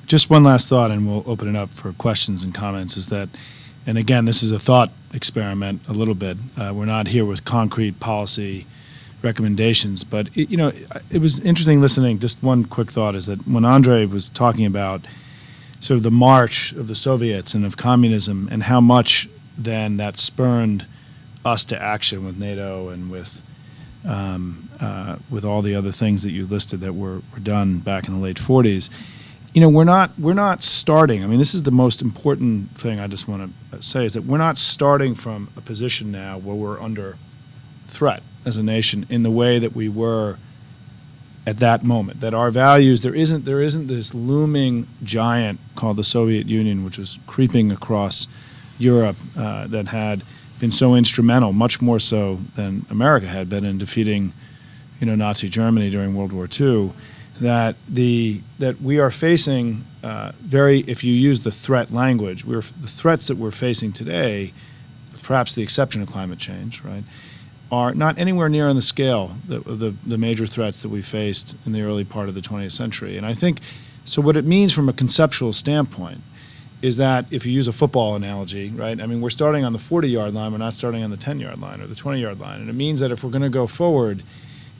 Just one last thought, and we'll open it up for questions and comments, is that, and again, this is a thought experiment a little bit. We're not here with concrete policy recommendations, but it was interesting listening. Just one quick thought is that when Andre was talking about sort of the march of the Soviets and of communism and how much then that spurned us to action with NATO and with all the other things that you listed that were done back in the late 40s, we're not starting. I mean, this is the most important thing I just want to say, is that we're not starting from a position now where we're under threat as a nation in the way that we were at that moment. That our values, there isn't this looming giant called the Soviet Union, which was creeping across Europe, that had been so instrumental, much more so than America had been, in defeating Nazi Germany during World War II. That we are facing if you use the threat language, the threats that we're facing today, perhaps the exception of climate change, right, are not anywhere near on the scale the major threats that we faced in the early part of the 20th century. And I think, so what it means from a conceptual standpoint is that if you use a football analogy, right, I mean, we're starting on the 40-yard line, we're not starting on the 10-yard line or the 20-yard line. And it means that if we're going to go forward,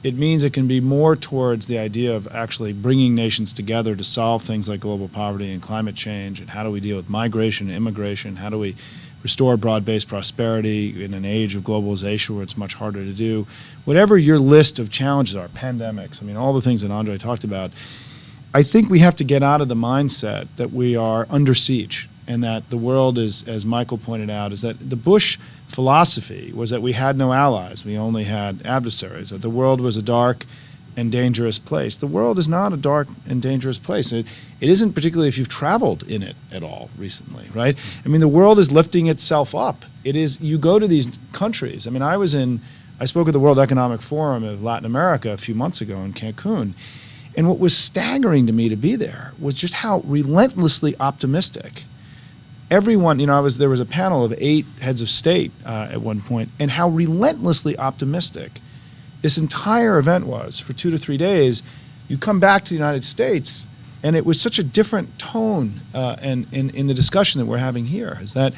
it means it can be more towards the idea of actually bringing nations together to solve things like global poverty and climate change, and how do we deal with migration and immigration, how do we restore broad-based prosperity in an age of globalization where it's much harder to do. Whatever your list of challenges are, pandemics, I mean, all the things that Andre talked about, I think we have to get out of the mindset that we are under siege, and that the world is, as Michael pointed out, is that the Bush philosophy was that we had no allies, we only had adversaries, that the world was a dark and dangerous place. The world is not a dark and dangerous place. It isn't, particularly if you've traveled in it at all recently, right? I mean, the world is lifting itself up. It is, you go to these countries. I mean, I spoke at the World Economic Forum of Latin America a few months ago in Cancun, and what was staggering to me to be there was just how relentlessly optimistic everyone, there was a panel of 8 heads of state at one point, and how relentlessly optimistic this entire event was for 2 to 3 days. You come back to the United States, and it was such a different tone and in the discussion that we're having here. Is that,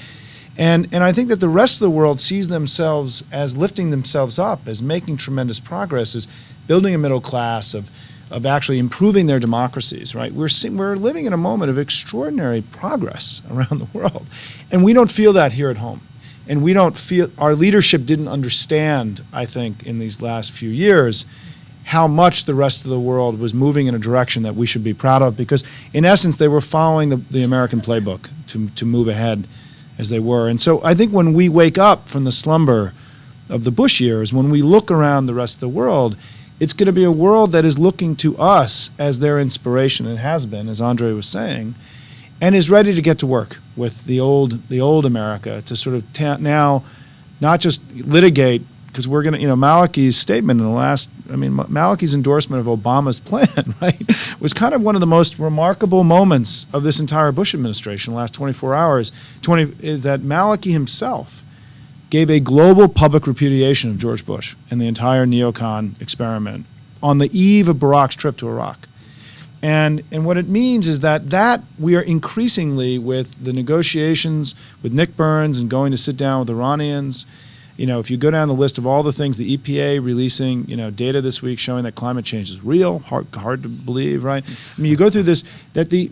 and I think that the rest of the world sees themselves as lifting themselves up, as making tremendous progress, as building a middle class, of actually improving their democracies. Right? We're living in a moment of extraordinary progress around the world, and we don't feel that here at home. And we don't feel, our leadership didn't understand, I think, in these last few years, how much the rest of the world was moving in a direction that we should be proud of, because in essence they were following the American playbook to move ahead as they were. And so I think when we wake up from the slumber of the Bush years, when we look around the rest of the world, it's going to be a world that is looking to us as their inspiration, and has been, as Andre was saying, and is ready to get to work with the old America to sort of now not just litigate, because we're going to, Malachi's statement in the last, Malachi's endorsement of Obama's plan, right, was kind of one of the most remarkable moments of this entire Bush administration, the last 24 hours, is that Malachi himself gave a global public repudiation of George Bush and the entire neocon experiment on the eve of Barack's trip to Iraq. And what it means is that we are increasingly, with the negotiations with Nick Burns and going to sit down with Iranians, if you go down the list of all the things, the EPA releasing, data this week showing that climate change is real, hard to believe, right? I mean, you go through this,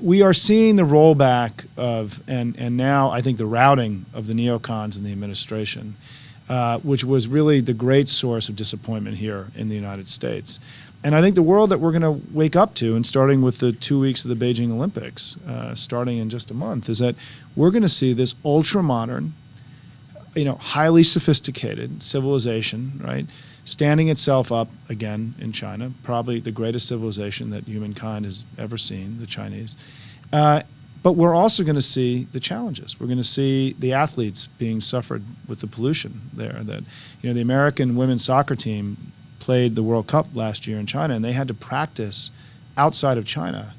we are seeing the rollback of, and now I think the routing of the neocons in the administration, which was really the great source of disappointment here in the United States. And I think the world that we're going to wake up to, and starting with the 2 weeks of the Beijing Olympics, starting in just a month, is that we're going to see this ultra-modern, highly sophisticated civilization, right, standing itself up again in China, probably the greatest civilization that humankind has ever seen, the Chinese. But we're also going to see the challenges. We're going to see the athletes being suffered with the pollution there. That, the American women's soccer team played the World Cup last year in China, and they had to practice outside of China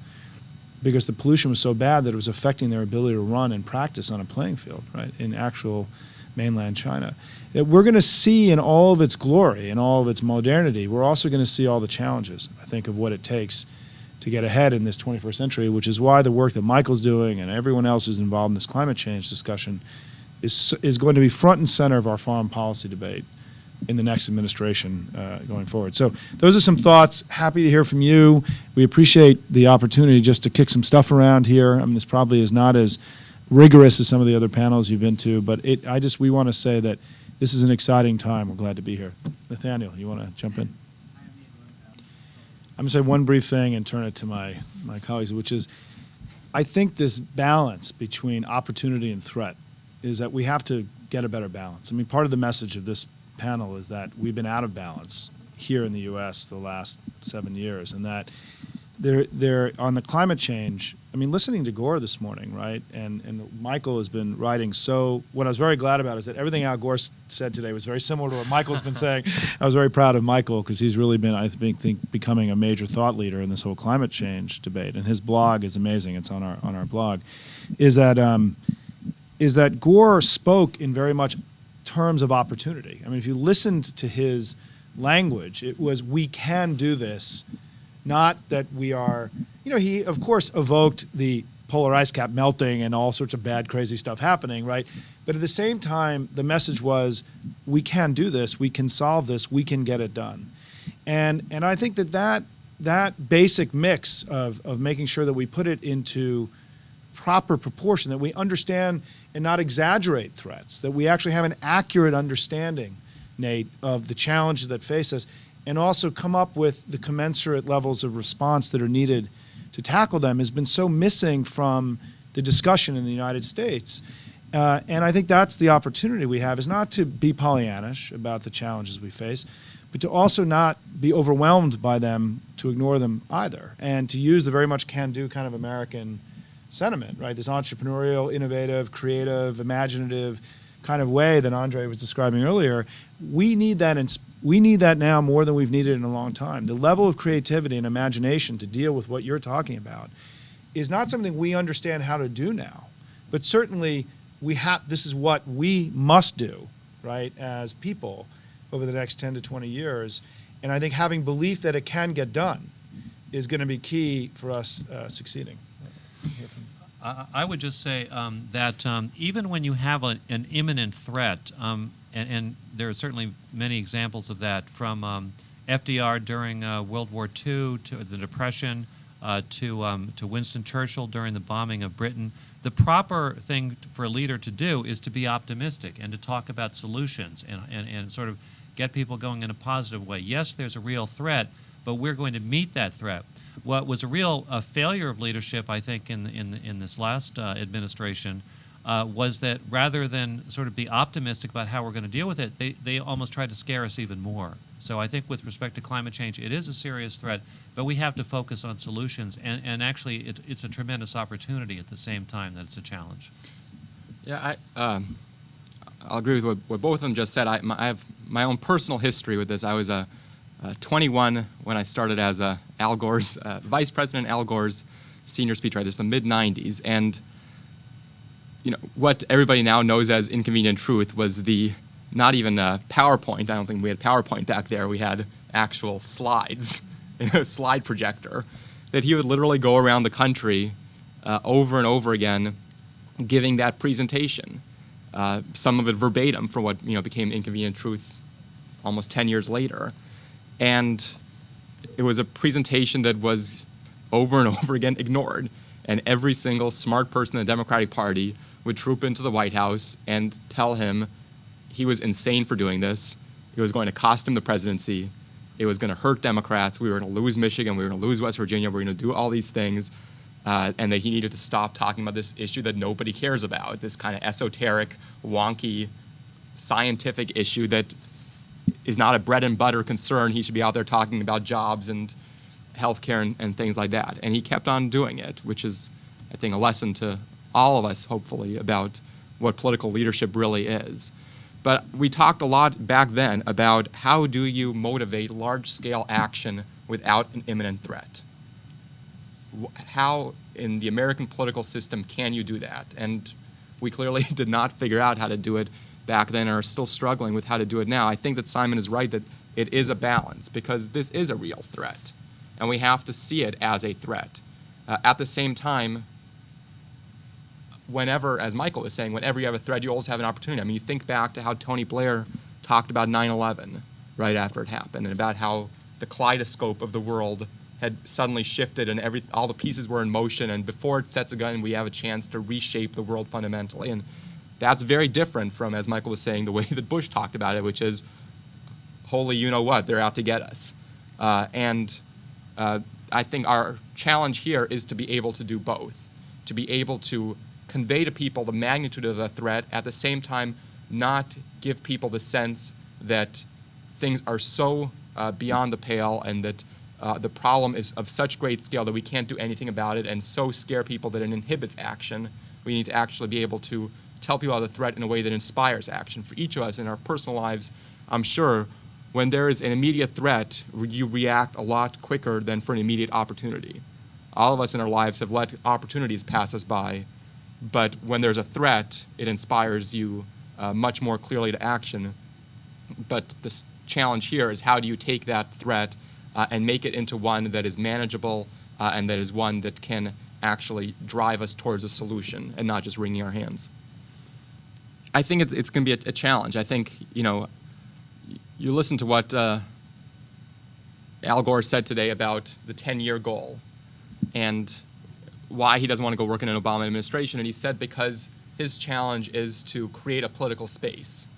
because the pollution was so bad that it was affecting their ability to run and practice on a playing field, right, in actual mainland China. That we're going to see in all of its glory and all of its modernity, we're also going to see all the challenges, I think, of what it takes to get ahead in this 21st century, which is why the work that Michael's doing and everyone else who's involved in this climate change discussion is going to be front and center of our foreign policy debate in the next administration going forward. So those are some thoughts. Happy to hear from you. We appreciate the opportunity just to kick some stuff around here. I mean, this probably is not as rigorous as some of the other panels you've been to, but we want to say that this is an exciting time. We're glad to be here. Nathaniel, you want to jump in? I'm going to say one brief thing and turn it to my colleagues, which is I think this balance between opportunity and threat is that we have to get a better balance. I mean, part of the message of this panel is that we've been out of balance here in the U.S. the last 7 years, and that they're on the climate change. I mean, listening to Gore this morning, right, and Michael has been writing. So what I was very glad about is that everything Al Gore said today was very similar to what Michael's been saying. I was very proud of Michael because he's really been, I think, becoming a major thought leader in this whole climate change debate. And his blog is amazing. It's on our blog. Is that Gore spoke in very much terms of opportunity. I mean, if you listened to his language, it was, we can do this, not that we are, he of course evoked the polar ice cap melting and all sorts of bad, crazy stuff happening, right? But at the same time, the message was, we can do this, we can solve this, we can get it done. And I think that basic mix of making sure that we put it into proper proportion, that we understand and not exaggerate threats, that we actually have an accurate understanding, Nate, of the challenges that face us, and also come up with the commensurate levels of response that are needed to tackle them has been so missing from the discussion in the United States. And I think that's the opportunity we have, is not to be Pollyannish about the challenges we face, but to also not be overwhelmed by them, to ignore them either, and to use the very much can-do kind of American sentiment, right? This entrepreneurial, innovative, creative, imaginative kind of way that Andre was describing earlier. We need that now more than we've needed in a long time. The level of creativity and imagination to deal with what you're talking about is not something we understand how to do now, but certainly this is what we must do, right, as people over the next 10 to 20 years. And I think having belief that it can get done is going to be key for us succeeding. I would just say that even when you have an imminent threat, and there are certainly many examples of that, from FDR during World War II to the Depression to Winston Churchill during the bombing of Britain, the proper thing for a leader to do is to be optimistic and to talk about solutions and sort of get people going in a positive way. Yes, there's a real threat, but we're going to meet that threat. What was a real failure of leadership, I think, in this last administration was that rather than sort of be optimistic about how we're going to deal with it, they almost tried to scare us even more. So I think with respect to climate change, it is a serious threat, but we have to focus on solutions. And actually, it's a tremendous opportunity at the same time that it's a challenge. Yeah, I'll agree with what both of them just said. I have my own personal history with this. I was 21 when I started as Al Gore's Vice President Al Gore's senior speechwriter. This is the mid-'90s, and what everybody now knows as Inconvenient Truth was not even PowerPoint. I don't think we had PowerPoint back there. We had actual slides in a slide projector that he would literally go around the country over and over again, giving that presentation. Some of it verbatim from what became Inconvenient Truth almost 10 years later. And it was a presentation that was over and over again ignored. And every single smart person in the Democratic Party would troop into the White House and tell him he was insane for doing this. It was going to cost him the presidency. It was going to hurt Democrats. We were going to lose Michigan. We were going to lose West Virginia. We were going to do all these things. And that he needed to stop talking about this issue that nobody cares about, this kind of esoteric, wonky, scientific issue that is not a bread and butter concern. He should be out there talking about jobs and healthcare and things like that. And he kept on doing it, which is, I think, a lesson to all of us, hopefully, about what political leadership really is. But we talked a lot back then about how do you motivate large-scale action without an imminent threat? How, in the American political system, can you do that? And we clearly did not figure out how to do it back then and are still struggling with how to do it now. I think that Simon is right that it is a balance, because this is a real threat. and we have to see it as a threat. At the same time, whenever, as Michael was saying, whenever you have a threat, you always have an opportunity. I mean, you think back to how Tony Blair talked about 9/11 right after it happened, and about how the kaleidoscope of the world had suddenly shifted, and all the pieces were in motion, and before it sets a gun, we have a chance to reshape the world fundamentally. And that's very different from, as Michael was saying, the way that Bush talked about it, which is, holy you-know-what, they're out to get us. I think our challenge here is to be able to do both, to be able to convey to people the magnitude of the threat, at the same time not give people the sense that things are so beyond the pale and that the problem is of such great scale that we can't do anything about it, and so scare people that it inhibits action. We need to actually be able to tell people about the threat in a way that inspires action. For each of us in our personal lives, I'm sure when there is an immediate threat, you react a lot quicker than for an immediate opportunity. All of us in our lives have let opportunities pass us by, but when there's a threat, it inspires you much more clearly to action. But the challenge here is, how do you take that threat and make it into one that is manageable and that is one that can actually drive us towards a solution and not just wringing our hands. I think it's going to be a challenge. I think, you listen to what Al Gore said today about the 10-year goal and why he doesn't want to go work in an Obama administration, and he said because his challenge is to create a political space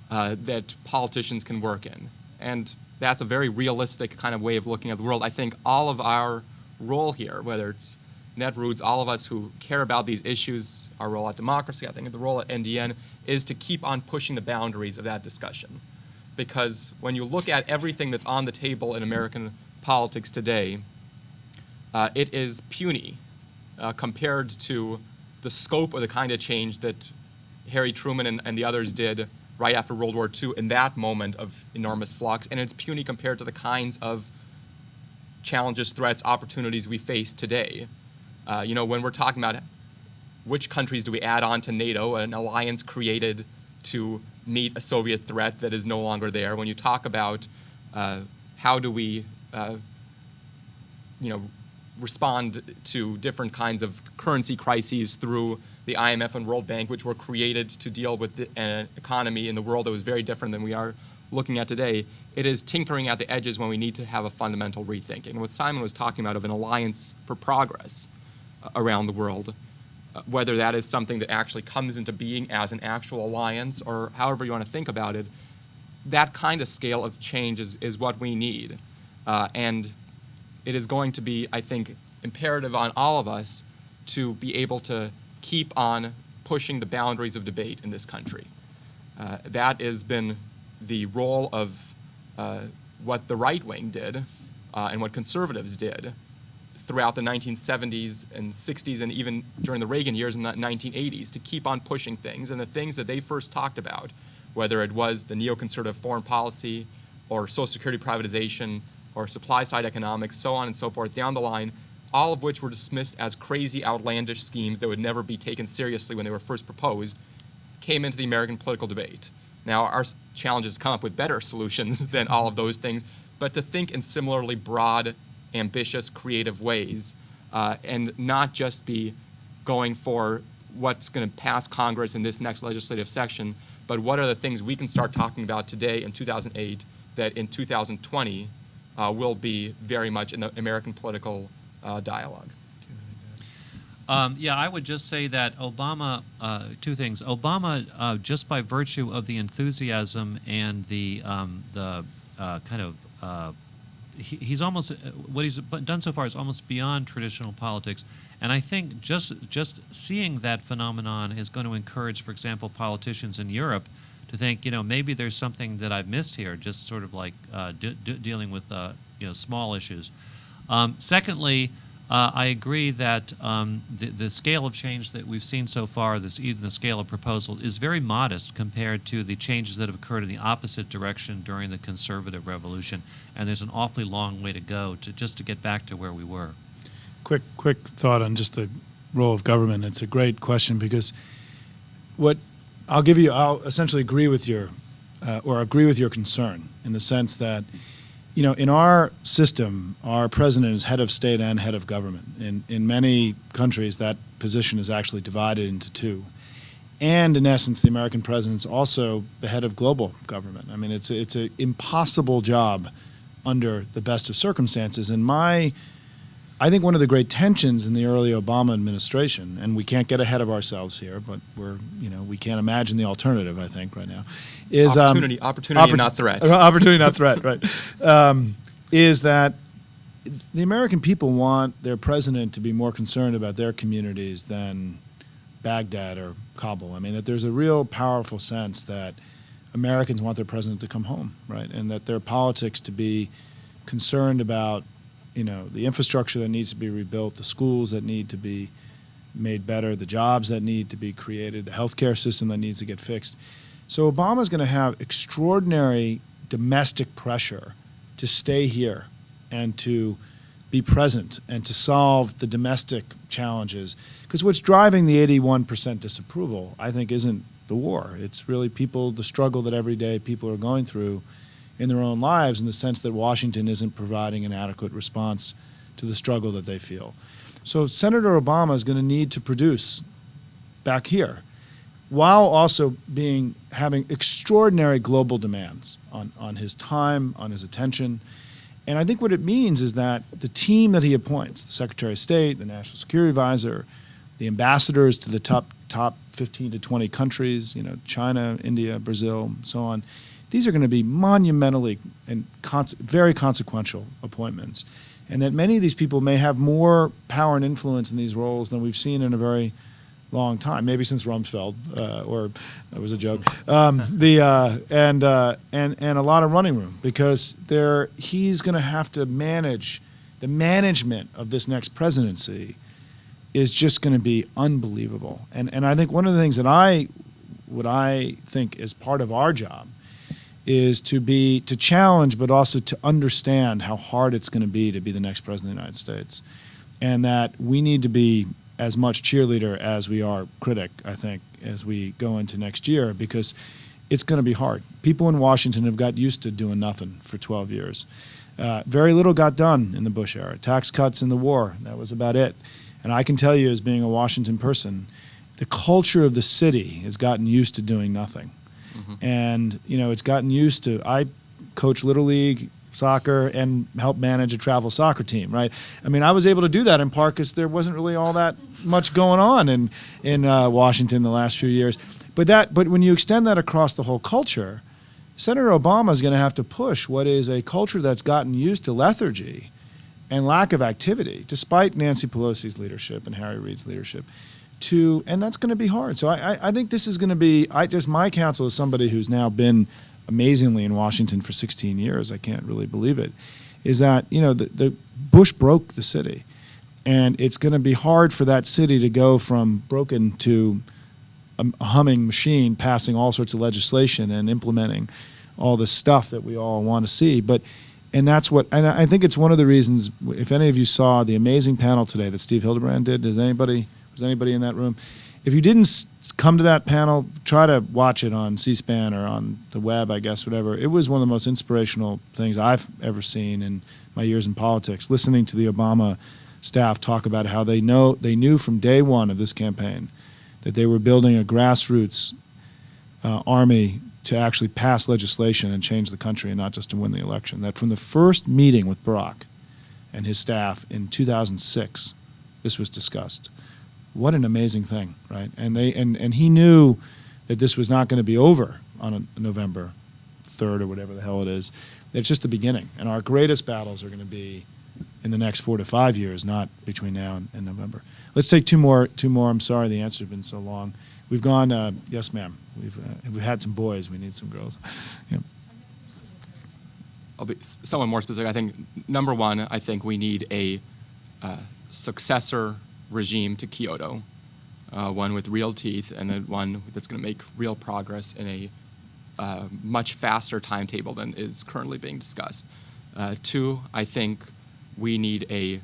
that politicians can work in. And that's a very realistic kind of way of looking at the world. I think all of our role here, whether it's Netroots, all of us who care about these issues, our role at Democracy, I think the role at NDN, is to keep on pushing the boundaries of that discussion. Because when you look at everything that's on the table in American politics today, it is puny compared to the scope of the kind of change that Harry Truman and the others did right after World War II in that moment of enormous flux, and it's puny compared to the kinds of challenges, threats, opportunities we face today. When we're talking about which countries do we add on to NATO, an alliance created to meet a Soviet threat that is no longer there, when you talk about how do we respond to different kinds of currency crises through the IMF and World Bank, which were created to deal with an economy in the world that was very different than we are looking at today, it is tinkering at the edges when we need to have a fundamental rethinking. What Simon was talking about of an alliance for progress around the world, whether that is something that actually comes into being as an actual alliance or however you want to think about it, that kind of scale of change is what we need. And it is going to be, I think, imperative on all of us to be able to keep on pushing the boundaries of debate in this country. That has been the role of what the right wing did and what conservatives did throughout the 1970s and 60s and even during the Reagan years in the 1980s, to keep on pushing things. And the things that they first talked about, whether it was the neoconservative foreign policy or Social Security privatization or supply-side economics, so on and so forth, down the line, all of which were dismissed as crazy, outlandish schemes that would never be taken seriously when they were first proposed, came into the American political debate. Now, our challenge is to come up with better solutions than all of those things, but to think in similarly broad, ambitious, creative ways, and not just be going for what's going to pass Congress in this next legislative session, but what are the things we can start talking about today in 2008 that in 2020 will be very much in the American political dialogue. I would just say that Obama, two things. Obama, just by virtue of the enthusiasm and the kind of, he's almost, what he's done so far is almost beyond traditional politics. And I think just seeing that phenomenon is going to encourage, for example, politicians in Europe to think, maybe there's something that I've missed here, just sort of like dealing with, small issues. Secondly, I agree that the scale of change that we've seen so far, even the scale of proposal, is very modest compared to the changes that have occurred in the opposite direction during the conservative revolution. And there's an awfully long way to go to get back to where we were. Quick thought on just the role of government. It's a great question because I'll essentially agree with your concern in the sense that in our system, our president is head of state and head of government. In many countries, that position is actually divided into two. And in essence, the American president's also the head of global government. I mean, it's an impossible job under the best of circumstances. And I think one of the great tensions in the early Obama administration, and we can't get ahead of ourselves here, but we can't imagine the alternative, I think, right now, is opportunity, not threat. Opportunity, not threat, right? Is that the American people want their president to be more concerned about their communities than Baghdad or Kabul. I mean, that there's a real powerful sense that Americans want their president to come home, right? And that their politics to be concerned about, the infrastructure that needs to be rebuilt, the schools that need to be made better, the jobs that need to be created, the healthcare system that needs to get fixed. So Obama's going to have extraordinary domestic pressure to stay here and to be present and to solve the domestic challenges. Because what's driving the 81% disapproval, I think, isn't the war. It's really the struggle that every day people are going through in their own lives, in the sense that Washington isn't providing an adequate response to the struggle that they feel. So Senator Obama is going to need to produce back here, while also having extraordinary global demands on his time, on his attention. And I think what it means is that the team that he appoints, the Secretary of State, the National Security Advisor, the ambassadors to the top 15 to 20 countries, China, India, Brazil, so on, these are going to be monumentally and very consequential appointments. And that many of these people may have more power and influence in these roles than we've seen in a very long time, maybe since Rumsfeld, or that was a joke, and a lot of running room, because he's going to have to manage the management of this next presidency is just going to be unbelievable. And I think one of the things that I think is part of our job is to challenge, but also to understand how hard it's going to be the next president of the United States, and that we need to be as much cheerleader as we are critic, I think, as we go into next year, because it's going to be hard. People in Washington have got used to doing nothing for 12 years. Very little got done in the Bush era. Tax cuts in the war, that was about it. And I can tell you, as being a Washington person, the culture of the city has gotten used to doing nothing. Mm-hmm. And, it's gotten used to, I coach Little League soccer and help manage a travel soccer team, right? I mean, I was able to do that in part because there wasn't really all that much going on in Washington the last few years. But when you extend that across the whole culture, Senator Obama is going to have to push what is a culture that's gotten used to lethargy and lack of activity, despite Nancy Pelosi's leadership and Harry Reid's leadership, and that's going to be hard. So I think this is going to be, my counsel as somebody who's now been amazingly in Washington for 16 years, I can't really believe it, is that, the Bush broke the city. And it's going to be hard for that city to go from broken to a humming machine, passing all sorts of legislation and implementing all this stuff that we all want to see. And I think it's one of the reasons, if any of you saw the amazing panel today that Steve Hildebrand did, was anybody in that room? If you didn't come to that panel, try to watch it on C-SPAN or on the web, I guess, whatever. It was one of the most inspirational things I've ever seen in my years in politics, listening to the Obama staff talk about how they knew from day one of this campaign that they were building a grassroots army to actually pass legislation and change the country, and not just to win the election. That from the first meeting with Barack and his staff in 2006, this was discussed. What an amazing thing, right? And he knew that this was not going to be over on November 3rd or whatever the hell it is. It's just the beginning. And our greatest battles are going to be in the next 4 to 5 years, not between now and November. Let's take two more. I'm sorry the answer's been so long. We've gone, yes, ma'am. We've had some boys. We need some girls. Yeah. I'll be somewhat more specific. I think, number one, I think we need a successor regime to Kyoto, one with real teeth, and then one that's going to make real progress in a much faster timetable than is currently being discussed. Two, I think we need a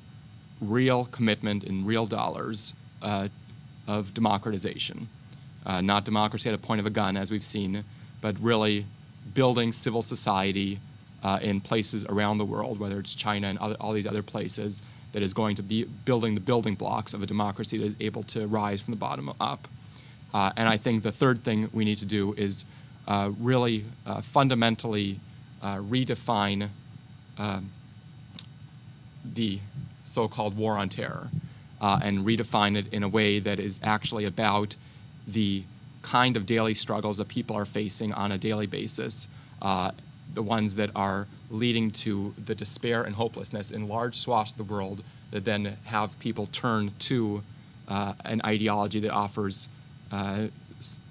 real commitment in real dollars of democratization. Not democracy at a point of a gun, as we've seen, but really building civil society in places around the world, whether it's China and all these other places, that is going to be building the building blocks of a democracy that is able to rise from the bottom up. And I think the third thing we need to do is really fundamentally redefine the so-called war on terror and redefine it in a way that is actually about the kind of daily struggles that people are facing on a daily basis, the ones that are leading to the despair and hopelessness in large swaths of the world that then have people turn to an ideology that offers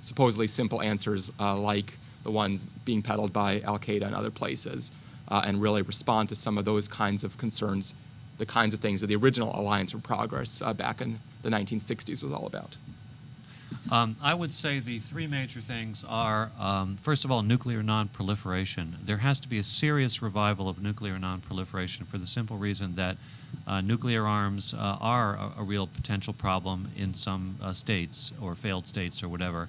supposedly simple answers like the ones being peddled by Al-Qaeda and other places, and really respond to some of those kinds of concerns, the kinds of things that the original Alliance for Progress back in the 1960s was all about. I would say the three major things are, first of all, nuclear non-proliferation. There has to be a serious revival of nuclear non-proliferation for the simple reason that nuclear arms are a real potential problem in some states or failed states or whatever.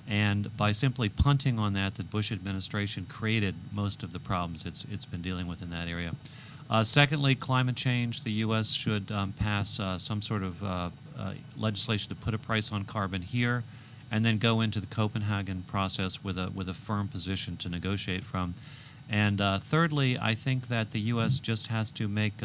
And by simply punting on that, the Bush administration created most of the problems it's been dealing with in that area. Secondly, climate change. The U.S. should pass some sort of legislation to put a price on carbon here, and then go into the Copenhagen process with a firm position to negotiate from. And thirdly, I think that the U.S. just has to make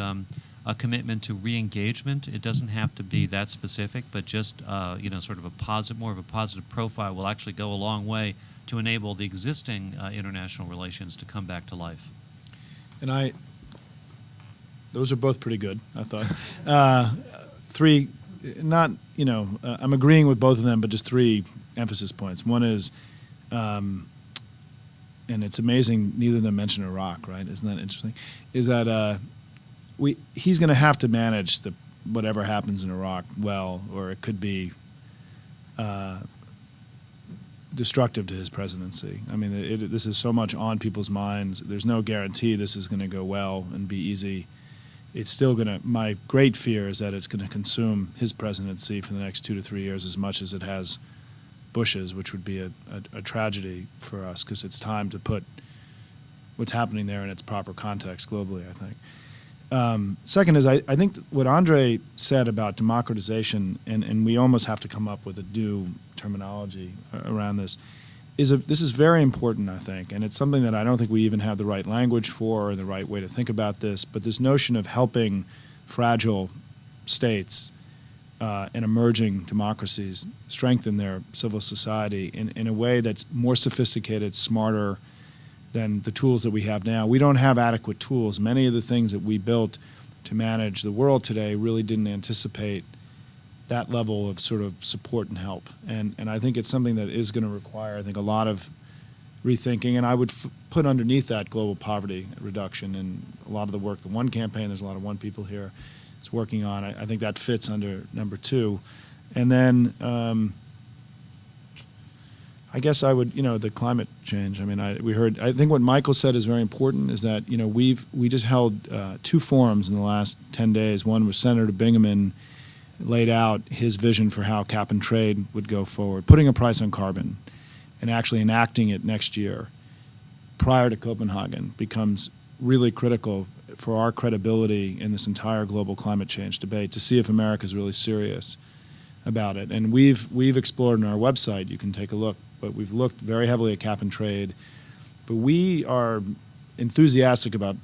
a commitment to re-engagement. It doesn't have to be that specific, but just sort of more of a positive profile will actually go a long way to enable the existing international relations to come back to life. And those are both pretty good, I thought. Three, I'm agreeing with both of them, but just three emphasis points. One is, and it's amazing neither of them mention Iraq, right? Isn't that interesting? Is that he's going to have to manage whatever happens in Iraq well, or it could be destructive to his presidency. I mean, this is so much on people's minds. There's no guarantee this is going to go well and be easy. It's still going to, my great fear is that it's going to consume his presidency for the next 2 to 3 years as much as it has Bush's, which would be a tragedy for us, because it's time to put what's happening there in its proper context globally, I think. Second is, I think what Andre said about democratization, and we almost have to come up with a new terminology around this, this is very important, I think, and it's something that I don't think we even have the right language for or the right way to think about this, but this notion of helping fragile states and emerging democracies strengthen their civil society in a way that's more sophisticated, smarter than the tools that we have now. We don't have adequate tools. Many of the things that we built to manage the world today really didn't anticipate that level of sort of support and help. And I think it's something that is going to require, I think, a lot of rethinking. And I would put underneath that global poverty reduction and a lot of the work, the One campaign, there's a lot of One people here, is working on. I think that fits under number two. And then I guess I would, the climate change. I mean, I think what Michael said is very important, is that, we just held 2 forums in the last 10 days. One was Senator Bingaman laid out his vision for how cap and trade would go forward, putting a price on carbon and actually enacting it next year prior to Copenhagen becomes really critical for our credibility in this entire global climate change debate, to see if America is really serious about it. And we've explored on our website, you can take a look, but we've looked very heavily at cap and trade. But we are enthusiastic about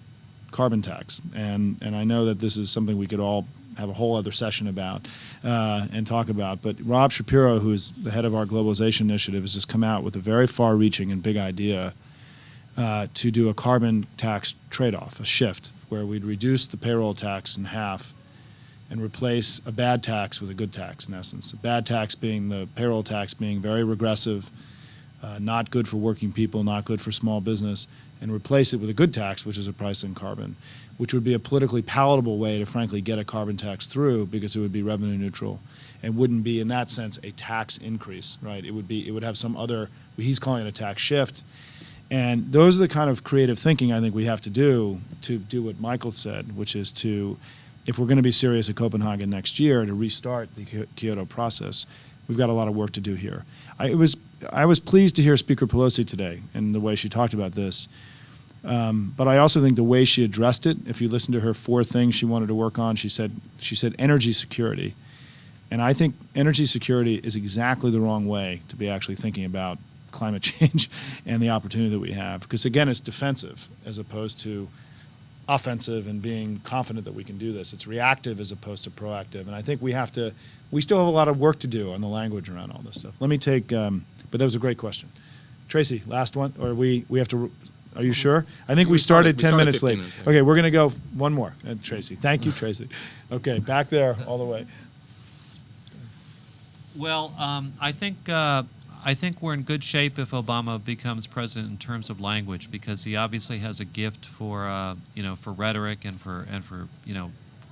carbon tax, and I know that this is something we could all have a whole other session about and talk about. But Rob Shapiro, who is the head of our globalization initiative, has just come out with a very far-reaching and big idea to do a carbon tax trade-off, a shift, where we'd reduce the payroll tax in half and replace a bad tax with a good tax, in essence. A bad tax being the payroll tax being very regressive, not good for working people, not good for small business, and replace it with a good tax, which is a price on carbon, which would be a politically palatable way to frankly get a carbon tax through, because it would be revenue neutral and wouldn't be, in that sense, a tax increase, right? It would have some other, he's calling it a tax shift. And those are the kind of creative thinking I think we have to do what Michael said, which is if we're going to be serious at Copenhagen next year, to restart the Kyoto process, we've got a lot of work to do here. I was pleased to hear Speaker Pelosi today and the way she talked about this, But I also think the way she addressed it, if you listen to her 4 things she wanted to work on, she said energy security. And I think energy security is exactly the wrong way to be actually thinking about climate change and the opportunity that we have. Because again, it's defensive as opposed to offensive and being confident that we can do this. It's reactive as opposed to proactive. And I think we still have a lot of work to do on the language around all this stuff. Let me take, but that was a great question. Tracy, last one, or we have to, are you sure? I think we started 10 minutes late. Okay, we're going to go one more. Tracy, thank you, Tracy. Okay, back there all the way. Well, I think we're in good shape if Obama becomes president in terms of language, because he obviously has a gift for for rhetoric and for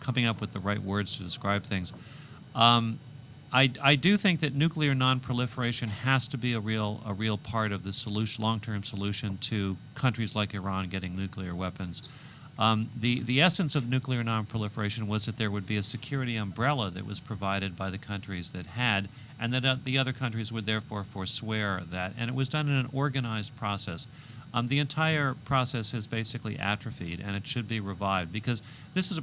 coming up with the right words to describe things. I do think that nuclear non-proliferation has to be a real part of the solution, long-term solution to countries like Iran getting nuclear weapons. The essence of nuclear non-proliferation was that there would be a security umbrella that was provided by the countries that had, and that the other countries would therefore forswear that. And it was done in an organized process. The entire process has basically atrophied, and it should be revived, because this is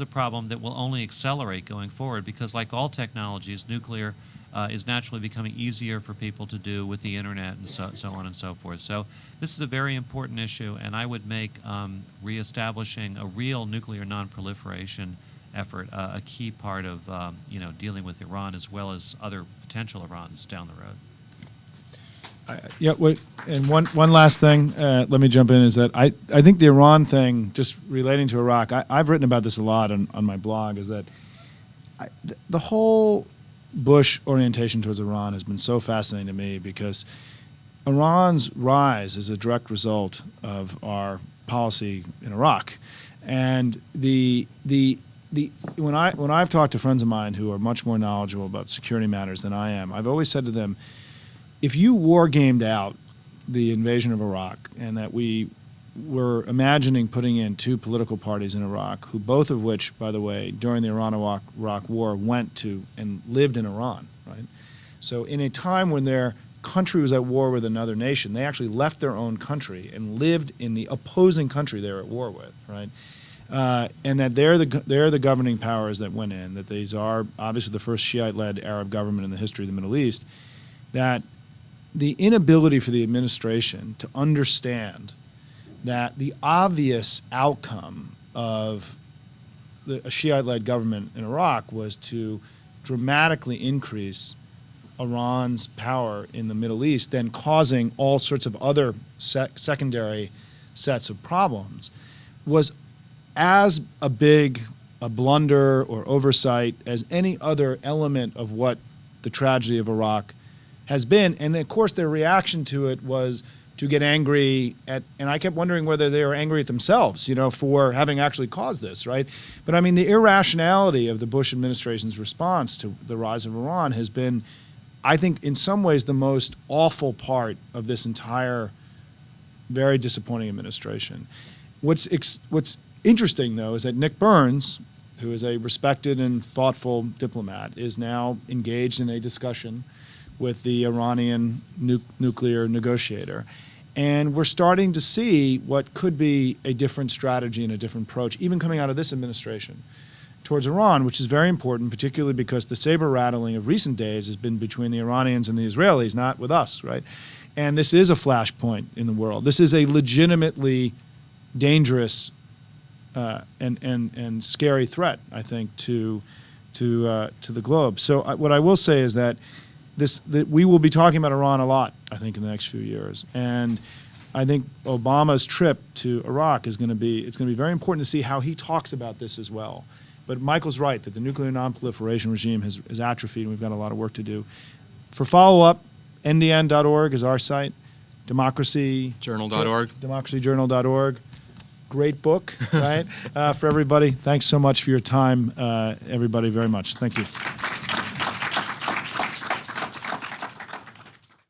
a problem that will only accelerate going forward, because like all technologies, nuclear is naturally becoming easier for people to do with the internet and so on and so forth. So this is a very important issue, and I would make reestablishing a real nuclear non-proliferation effort a key part of dealing with Iran as well as other potential Irans down the road. And one last thing, let me jump in, is that I think the Iran thing, just relating to Iraq, I've written about this a lot on my blog, is that the whole Bush orientation towards Iran has been so fascinating to me, because Iran's rise is a direct result of our policy in Iraq. And when I've talked to friends of mine who are much more knowledgeable about security matters than I am, I've always said to them, if you war gamed out the invasion of Iraq, and that we were imagining putting in 2 political parties in Iraq, who both of which, by the way, during the Iran-Iraq War went to and lived in Iran, right? So in a time when their country was at war with another nation, they actually left their own country and lived in the opposing country they were at war with, right? And that they're the governing powers that went in, that these are obviously the first Shiite-led Arab government in the history of the Middle East, that the inability for the administration to understand that the obvious outcome of a Shiite-led government in Iraq was to dramatically increase Iran's power in the Middle East, then causing all sorts of other secondary sets of problems, was as big a blunder or oversight as any other element of what the tragedy of Iraq has been. And of course their reaction to it was to get angry at, and I kept wondering whether they were angry at themselves, for having actually caused this, right? But I mean, the irrationality of the Bush administration's response to the rise of Iran has been, I think, in some ways the most awful part of this entire very disappointing administration. What's interesting, though, is that Nick Burns, who is a respected and thoughtful diplomat, is now engaged in a discussion with the Iranian nuclear negotiator. And we're starting to see what could be a different strategy and a different approach, even coming out of this administration, towards Iran, which is very important, particularly because the saber rattling of recent days has been between the Iranians and the Israelis, not with us, right? And this is a flashpoint in the world. This is a legitimately dangerous and scary threat, I think, to the globe. So what I will say is that we will be talking about Iran a lot, I think, in the next few years. And I think Obama's trip to Iraq it's going to be very important to see how he talks about this as well. But Michael's right that the nuclear non-proliferation regime has atrophied, and we've got a lot of work to do. For follow-up, ndn.org is our site, democracyjournal.org. Great book, right, for everybody. Thanks so much for your time, everybody, very much. Thank you.